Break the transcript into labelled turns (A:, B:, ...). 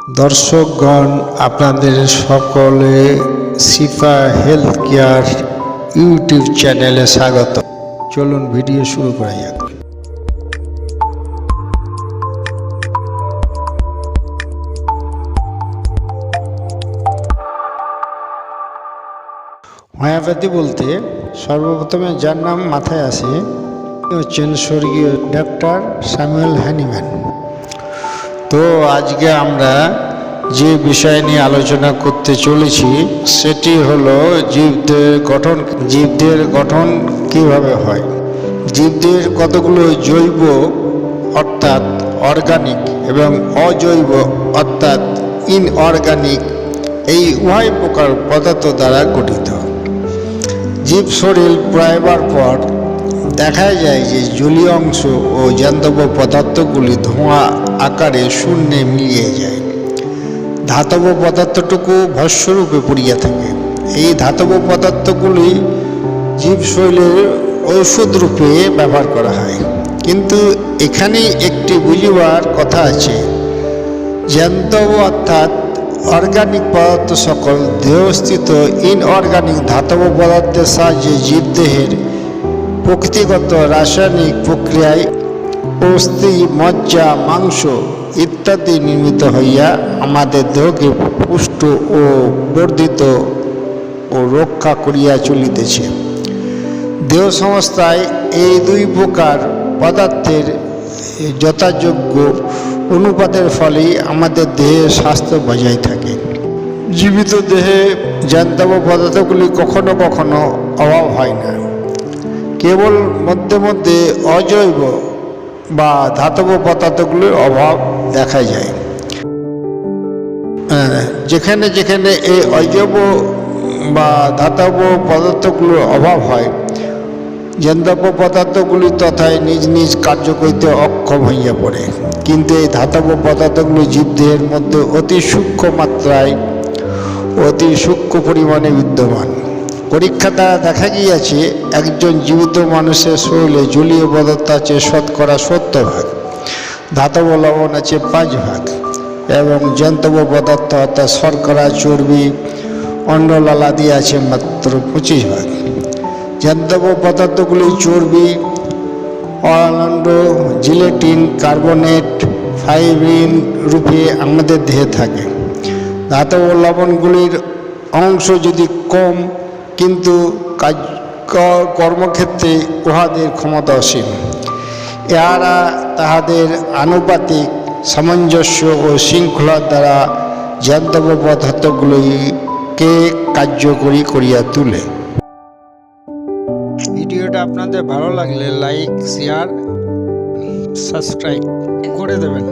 A: দর্শকগণ, আপনাদের সকলে শিফা health care YouTube চ্যানেলে স্বাগত। চলুন ভিডিও শুরু করা যাক। হোমিওপ্যাথি বলতে সর্বপ্রথমে যার নাম মাথায় আসে হচ্ছেন স্বর্গীয় ডক্টর স্যামুয়েল হ্যানিম্যান। তো আজকে আমরা যে বিষয় নিয়ে আলোচনা করতে চলেছি সেটি হলো জীবদের গঠন কিভাবে হয়। জীবদের কতগুলো জৈব অর্থাৎ অর্গানিক এবং অজৈব অর্থাৎ ইনঅর্গানিক এই উভয় প্রকার পদার্থ দ্বারা গঠিত। জীব শরীর প্রয়াবার পর দেখা যায় যে জলীয় অংশ ও জ্যান্তব পদার্থগুলি ধোঁয়া আকারে শূন্যে মিলিয়ে যায়। ধাতব পদার্থটুকু ভস্মরূপে পড়িয়া থাকে। এই ধাতব পদার্থগুলি জীব শরীরের ঔষধ রূপে ব্যবহার করা হয়। কিন্তু এখানে একটি বুঝিবার কথা আছে, জ্যান্তব অর্থাৎ অর্গানিক পদার্থ সকল দেহস্থিত ইনঅর্গানিক ধাতব পদার্থের সাহায্যে জীবদেহের প্রকৃতিগত রাসায়নিক প্রক্রিয়ায় অস্থি, মজ্জা, মাংস ইত্যাদি নির্মিত হইয়া আমাদের দেহকে পুষ্ট ও বর্ধিত ও রক্ষা করিয়া চলিতেছে। দেহ সংস্থায় এই দুই প্রকার পদার্থের যথাযোগ্য অনুপাতের ফলেই আমাদের দেহের স্বাস্থ্য বজায় থাকে। জীবিত দেহে জ্যান্তব পদার্থগুলি কখনো কখনো অভাব হয় না, কেবল মধ্যে মধ্যে অজৈব বা ধাতব পদার্থগুলির অভাব দেখা যায়। যেখানে যেখানে এই অজৈব বা ধাতব পদার্থগুলোর অভাব হয়, জ্যান্তব পদার্থগুলি তথায় নিজ নিজ কার্য করিতে অক্ষম হইয়া পড়ে। কিন্তু এই ধাতব পদার্থগুলি জীবদেহের মধ্যে অতি সূক্ষ্ম মাত্রায়, অতি সূক্ষ্ম পরিমাণে বিদ্যমান। পরীক্ষা দ্বারা দেখা গিয়েছে, একজন জীবিত মানুষের শরীরে জলীয় পদার্থ আছে শতকরা 70%, ধাতব লবণ আছে 5% এবং জ্যান্তব পদার্থ অর্থাৎ শর্করা, চর্বি, অন্ডলালাদি আছে মাত্র 25%। জ্যান্তব পদার্থগুলি চর্বি, অনান্ড, জিলেটিন, কার্বনেট, ফাইব্রিন রূপে আমাদের দেহে থাকে। ধাতব লবণগুলির অংশ যদি কম, কিন্তু কর্মক্ষেত্রে উহাদের ক্ষমতা অসীম। এরা তাহাদের আনুপাতিক সামঞ্জস্য ও শৃঙ্খলার দ্বারা জ্যান্তব পদার্থগুলিকে কার্যকরী করিয়া তোলে। ভিডিওটা আপনাদের ভালো লাগলে লাইক, শেয়ার, সাবস্ক্রাইব করে দেবেন।